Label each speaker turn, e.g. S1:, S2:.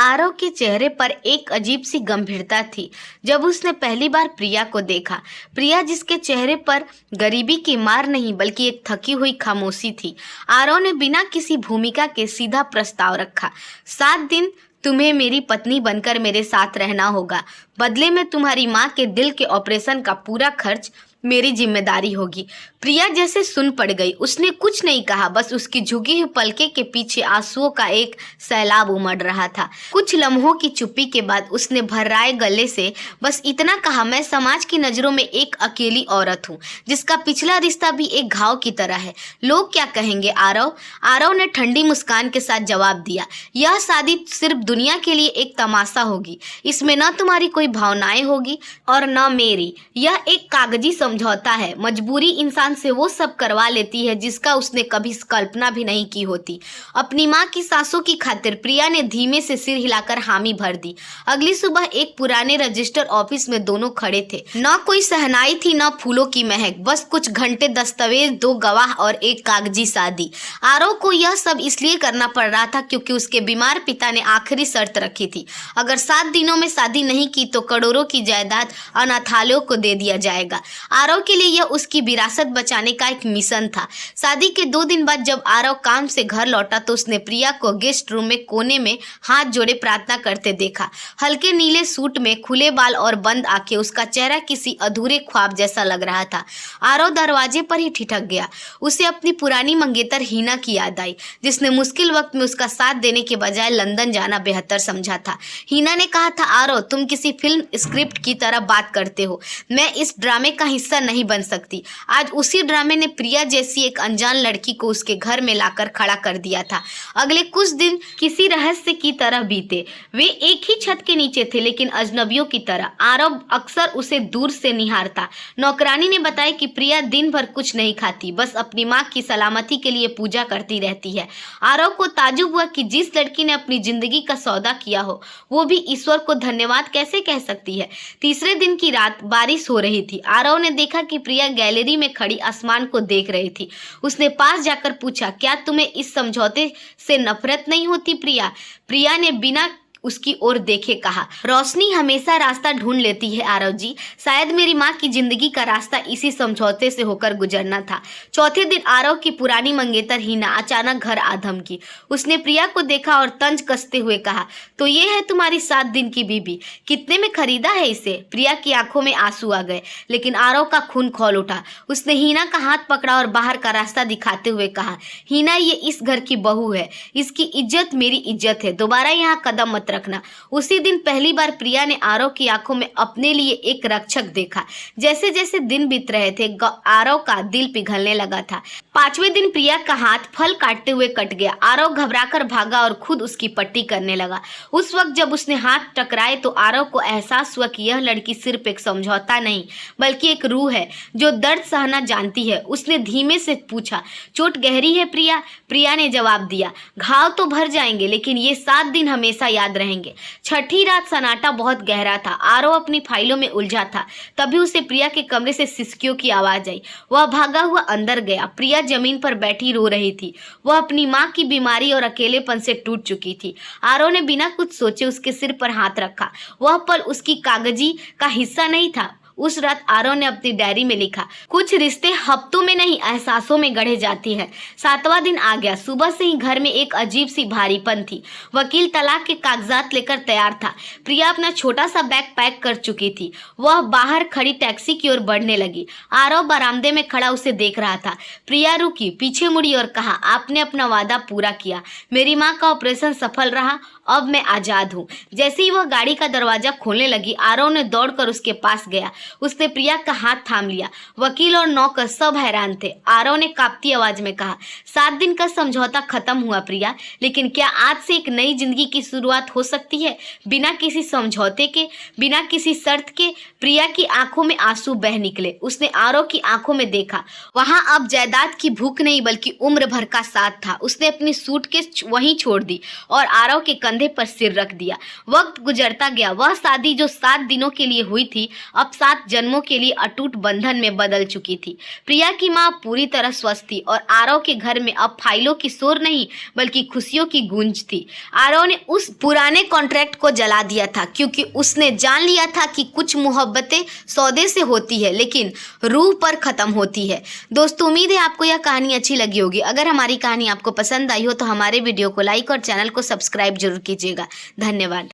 S1: आरव के चेहरे पर एक अजीब सी गंभीरता थी जब उसने पहली बार प्रिया को देखा। प्रिया जिसके चेहरे पर गरीबी की मार नहीं बल्कि एक थकी हुई खामोशी थी। आरव ने बिना किसी भूमिका के सीधा प्रस्ताव रखा। 7 दिन तुम्हें मेरी पत्नी बनकर मेरे साथ रहना होगा। बदले में तुम्हारी माँ के दिल के ऑपरेशन का पूरा खर्च मेरी जिम्मेदारी होगी। प्रिया जैसे सुन पड़ गई। उसने कुछ नहीं कहा, बस उसकी झुकी हुई पलके के पीछे आंसुओं का एक सैलाब उमड़ रहा था। कुछ लम्हों की चुप्पी के बाद उसने भर्राए गले से बस इतना कहा, मैं समाज की नज़रों में एक अकेली औरत हूँ जिसका पिछला रिश्ता भी एक घाव की तरह है। लोग क्या कहेंगे आरव? आरव ने ठंडी मुस्कान के साथ जवाब दिया, यह शादी सिर्फ दुनिया के लिए एक तमाशा होगी। इसमें न तुम्हारी कोई भावनाएं होगी और न मेरी। यह एक कागजी समझौता है। मजबूरी इंसान से वो सब करवा लेती है जिसका उसने कभी कल्पना भी नहीं की होती। अपनी माँ की सांसों की खातिर प्रिया ने धीमे से सिर हिलाकर हामी भर दी। अगली सुबह एक पुराने रजिस्टर ऑफिस में दोनों खड़े थे। न कोई सहनाई थी न फूलों की महक, बस कुछ घंटे, दस्तावेज, 2 गवाह और एक कागजी शादी। आरव को यह सब इसलिए करना पड़ रहा था क्योंकि उसके बीमार पिता ने आखिरी शर्त रखी थी। अगर 7 दिनों में शादी नहीं की तो करोड़ों की जायदाद अनाथालयों को दे दिया जाएगा। आरव के लिए यह उसकी विरासत बचाने का एक मिशन था। शादी के 2 दिन बाद जब आरव काम से घर लौटा तो उसने प्रिया को गेस्ट रूम में कोने में हाथ जोड़े प्रार्थना करते देखा। हल्के नीले सूट में, खुले बाल और बंद आंखें, उसका चेहरा किसी अधूरे ख्वाब जैसा लग रहा था। आरव दरवाजे पर ही ठिठक गया। उसे अपनी पुरानी मंगेतर हीना की याद आई, जिसने मुश्किल वक्त में उसका साथ देने के बजाय लंदन जाना बेहतर समझा था। हीना ने कहा था, आरव तुम किसी फिल्म स्क्रिप्ट की तरह बात करते हो, मैं इस ड्रामे का हिस्सा नहीं बन सकती। आज उसी ड्रामे ने प्रिया जैसी एक अनजान लड़की को उसके घर में लाकर खड़ा कर दिया था। अगले कुछ दिन किसी रहस्य की तरह बीते। वे एक ही छत के नीचे थे लेकिन अजनबियों की तरह। आरव अक्सर उसे दूर से निहारता। नौकरानी ने बताया कि प्रिया दिन भर कुछ नहीं खाती, बस अपनी माँ की सलामती के लिए पूजा करती रहती है। आरव को ताजुब हुआ कि जिस लड़की ने अपनी जिंदगी का सौदा किया हो वो भी ईश्वर को धन्यवाद कैसे कह सकती है। तीसरे दिन की रात बारिश हो रही थी। आरव ने देखा कि प्रिया गैलरी में खड़ी आसमान को देख रही थी। उसने पास जाकर पूछा, क्या तुम्हें इस समझौते से नफरत नहीं होती प्रिया? प्रिया ने बिना उसकी ओर देखे कहा, रोशनी हमेशा रास्ता ढूंढ लेती है आरव जी। शायद मेरी माँ की जिंदगी का रास्ता इसी समझौते से होकर गुजरना था। चौथे दिन आरव की पुरानी मंगेतर हीना अचानक घर आ धमकी। उसने प्रिया को देखा और तंज कसते हुए कहा, तो ये है तुम्हारी 7 दिन की बीबी, कितने में खरीदा है इसे? प्रिया की आंखों में आंसू आ गए लेकिन आरव का खून खौल उठा। उसने हीना का हाथ पकड़ा और बाहर का रास्ता दिखाते हुए कहा, हीना ये इस घर की बहू है, इसकी इज्जत मेरी इज्जत है, दोबारा यहाँ कदम मत रखना। उसी दिन पहली बार प्रिया ने आरव की आंखों में अपने लिए एक रक्षक देखा। जैसे जैसे दिन बीत रहे थे आरव का दिल पिघलने लगा था। 5वें दिन प्रिया का हाथ फल काटते हुए कट गया। आरव घबराकर भागा और खुद उसकी पट्टी करने लगा। उस वक्त जब उसने हाथ टकराए तो आरव को एहसास हुआ कि यह लड़की सिर्फ एक समझौता नहीं बल्कि एक रूह है जो दर्द सहना जानती है। उसने धीमे से पूछा, चोट गहरी है प्रिया? प्रिया ने जवाब दिया, घाव तो भर जाएंगे लेकिन ये 7 दिन हमेशा याद रहेंगे। छठी रात सन्नाटा बहुत गहरा था। आरव अपनी फाइलों में उलझा था। तभी उसे प्रिया के कमरे से सिसकियों की आवाज आई। वह भागा हुआ अंदर गया। प्रिया जमीन पर बैठी रो रही थी। वह अपनी माँ की बीमारी और अकेलेपन से टूट चुकी थी। आरव ने बिना कुछ सोचे उसके सिर पर हाथ रखा। वह पल उसकी कागजी का हिस्सा नहीं था। उस रात आरव ने अपनी डायरी में लिखा, कुछ रिश्ते हफ्तों में नहीं एहसासों में गढ़े जाती है। 7वां दिन आ गया। सुबह से ही घर में एक अजीब सी भारीपन थी। वकील तलाक के कागजात लेकर तैयार था। प्रिया अपना छोटा सा बैग पैक कर चुकी थी। वह बाहर खड़ी टैक्सी की ओर बढ़ने लगी। आरव बरामदे में खड़ा उसे देख रहा था। प्रिया रुकी, पीछे मुड़ी और कहा, आपने अपना वादा पूरा किया। मेरी माँ का ऑपरेशन सफल रहा, अब मैं आजाद हूँ। जैसे ही वह गाड़ी का दरवाजा खोलने लगी आरव ने दौड़कर उसके पास गया। उसने प्रिया का हाथ थाम लिया। वकील और नौकर सब हैरान थे। आरव ने कांपती आवाज में कहा, 7 दिन का समझौता खत्म हुआ प्रिया, लेकिन क्या आज से एक नई जिंदगी की शुरुआत हो सकती है बिना किसी समझौते के, बिना किसी शर्त के? प्रिया की आंखों में आंसू बह निकले। उसने आरव की आंखों में देखा। वहां अब जायदाद की भूख नहीं बल्कि उम्र भर का साथ था। उसने अपनी सूटकेस वहीं छोड़ दी और आरव के कंधे पर सिर रख दिया। वक्त गुजरता गया। वह शादी जो 7 दिनों के लिए हुई थी अब 7 जन्मों के लिए अटूट बंधन में बदल चुकी थी। प्रिया की माँ पूरी तरह स्वस्थ थी और आरव के घर में अब फाइलों की शोर नहीं बल्कि खुशियों की गूंज थी। आरव ने उस पुराने कॉन्ट्रैक्ट को जला दिया था क्योंकि उसने जान लिया था कि कुछ मोहब्बतें सौदे से होती है लेकिन रूह पर खत्म होती है। दोस्तों, उम्मीद है आपको यह कहानी अच्छी लगी होगी। अगर हमारी कहानी आपको पसंद आई हो तो हमारे वीडियो को लाइक और चैनल को सब्सक्राइब जरूर कीजिएगा। धन्यवाद।